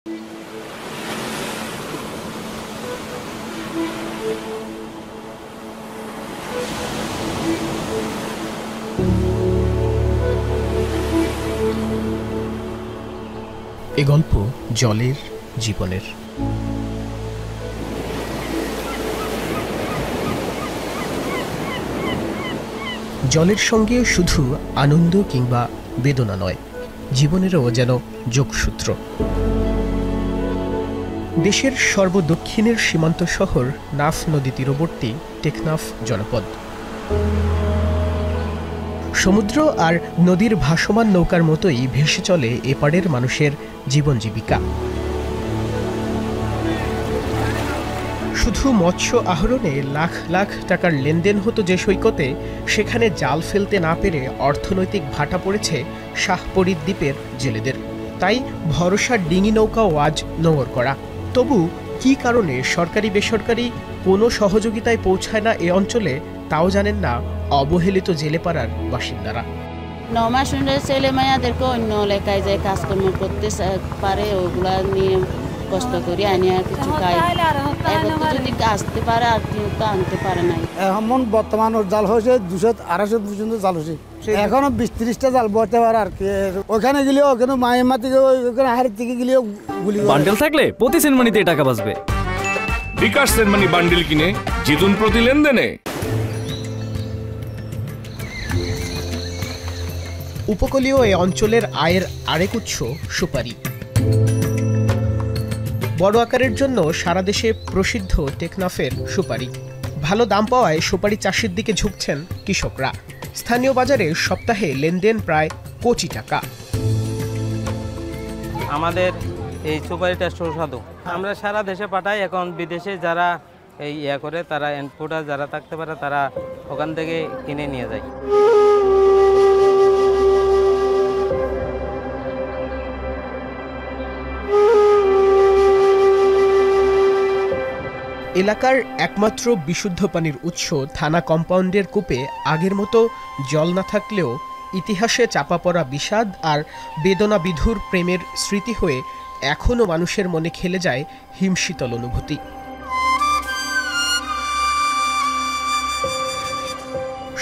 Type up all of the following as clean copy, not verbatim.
এ গল্প জলের জীবনের। জলের সঙ্গে শুধু আনন্দ কিংবা বেদনা নয়, জীবনেরও যেন যোগসূত্র। দেশের সর্বদক্ষিণের সীমান্ত শহর নাফ নদী তীরবর্তী টেকনাফ জনপদ। সমুদ্র আর নদীর ভাসমান নৌকার মতোই ভেসে চলে এপাড়ের মানুষের জীবন জীবিকা। শুধু মৎস্য আহরণে লাখ লাখ টাকার লেনদেন হতো যে সৈকতে, সেখানে জাল ফেলতে না পেরে অর্থনৈতিক ভাটা পড়েছে শাহপরী দ্বীপের জেলেদের। তাই ভরসার ডিঙি নৌকাও আজ নোঙর করা। তবু কি কারণে সরকারি বেসরকারি কোনো সহযোগিতায় পৌঁছায় না এ অঞ্চলে, তাও জানেন না অবহেলিত জেলেপাড়ার বাসিন্দারা। 9 মাস ছেলে মেয়েদেরকে অন্য এলাকায় যায় কাজকর্ম করতে পারে, ওগুলা নিয়ে কষ্ট করি আনি আর কিছু খাই। যদি আসতে পারে আর কেউ তো আনতে পারে নাই। এখন বর্তমান জাল হয়েছে 200-250 পর্যন্ত জাল হয়েছে, এখনো 20-30টা জাল বইতে পারে আর কি। ওখানে গেলেও ওখানে মায়ের মা থেকে ওখানে হাড়ির থেকে গেলেও গুলি। বান্ডেল থাকলে প্রতি সেনমানিতে টাকা বাঁচবে। বিকাশ সেনমানি বান্ডেল কিনে জিতুন প্রতি লেনদেনে। উপকূলীয় এ অঞ্চলের আয়ের আরেক উৎস সুপারি। বড় আকারের জন্য সারা দেশে প্রসিদ্ধ টেকনাফের সুপারি। ভালো দাম পাওয়ায় সুপারি চাষের দিকে ঝুঁকছেন কৃষকরা। স্থানীয় বাজারে সপ্তাহে লেনদেন প্রায় কোটি টাকা। আমাদের এই সুপারিটা সুস্বাদু, আমরা সারা দেশে পাঠাই। এখন বিদেশে যারা এই করে তারা ইনপুটার যারা থাকতে পারে তারা ওখান থেকে কিনে নিয়ে যায়। এলাকার একমাত্র বিশুদ্ধ পানির উৎস থানা কম্পাউন্ডের কূপে আগের মতো জল না থাকলেও ইতিহাসে চাপা পড়া বিষাদ আর বেদনা বিধুর প্রেমের স্মৃতি হয়ে এখনও মানুষের মনে খেলে যায় হিমশীতল অনুভূতি।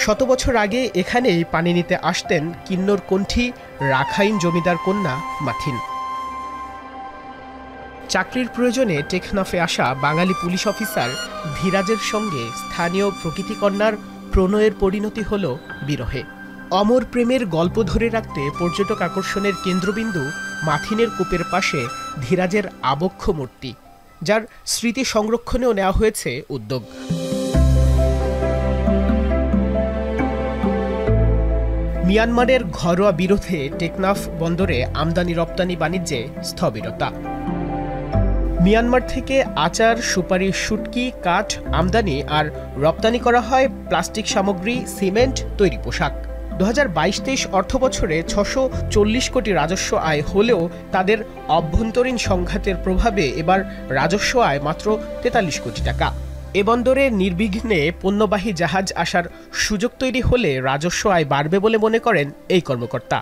শত বছর আগে এখানেই পানি নিতে আসতেন কিন্নরকণ্ঠী রাখাইন জমিদার কন্যা মাথিন। চাকরির প্রয়োজনে টেকনাফে আসা বাঙালি পুলিশ অফিসার ধীরাজের সঙ্গে স্থানীয় প্রকৃতিকন্যার প্রণয়ের পরিণতি হল বিরহে। অমর প্রেমের গল্প ধরে রাখতে পর্যটক আকর্ষণের কেন্দ্রবিন্দু মাথিনের কূপের পাশে ধীরাজের আবক্ষ মূর্তি, যার স্মৃতি সংরক্ষণেও নেওয়া হয়েছে উদ্যোগ। মিয়ানমারের ঘরোয়া বিরোধে টেকনাফ বন্দরে আমদানি রপ্তানি বাণিজ্যে স্থবিরতা। মিয়ানমার থেকে আচার, সুপারি, শুটকি, কাঠ আমদানি আর রপ্তানি করা হয় প্লাস্টিক সামগ্রী, সিমেন্ট, তৈরি পোশাক। 2022-23 অর্থবছরে 640 কোটি রাজস্ব আয় হলেও তাদের অভ্যন্তরীণ সংঘাতের প্রভাবে এবার রাজস্ব আয় মাত্র 43 কোটি টাকা। এ বন্দরে নির্বিঘ্নে পণ্যবাহী জাহাজ আসার সুযোগ তৈরি হলে রাজস্ব আয় বাড়বে বলে মনে করেন এই কর্মকর্তা।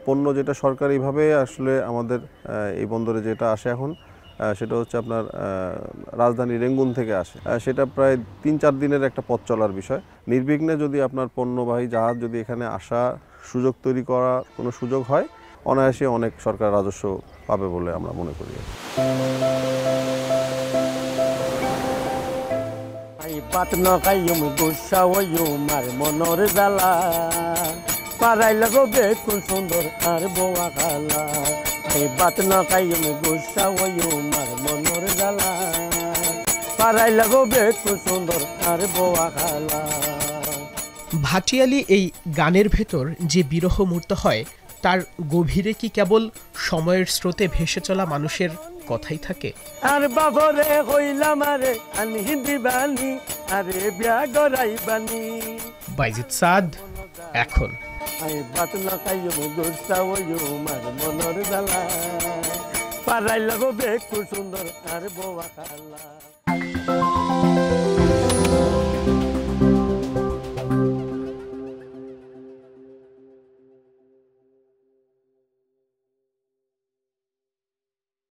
পণ্য যেটা সরকারিভাবে আসলে আমাদের এই বন্দরে যেটা আসে এখন, সেটা হচ্ছে আপনার রাজধানী রেঙ্গুন থেকে আসে। সেটা প্রায় 3-4 দিনের একটা পথ চলার বিষয়। নির্বিঘ্নে যদি আপনার পণ্যবাহী জাহাজ যদি এখানে আসা সুযোগ তৈরি করা কোনো সুযোগ হয়, অনায়াসে অনেক সরকার রাজস্ব পাবে বলে আমরা মনে করি। সুন্দর আর বোয়া খালা এই বাত না খাই আমি গুসা হইও মার মনের জ্বালা, পাড়াই লাগবে খুব সুন্দর আর বোয়া খালা। ভাটিয়ালি এই গানের ভেতর যে বিরহ মূর্ত হয়, তার গভীরে কি কেবল সময়ের স্রোতে ভেসে চলা মানুষের কথাই থাকে? আর বাবরে হইলাম আরে আনি হিন্দি বানি আরে বিয়া গরাই বানি। বাইজিদ সাদ, এখন। বাত না খাইও গুসা হইও মার মনের জ্বালা, পাড়াই লাগবে খুব সুন্দর আর বোয়া খালা।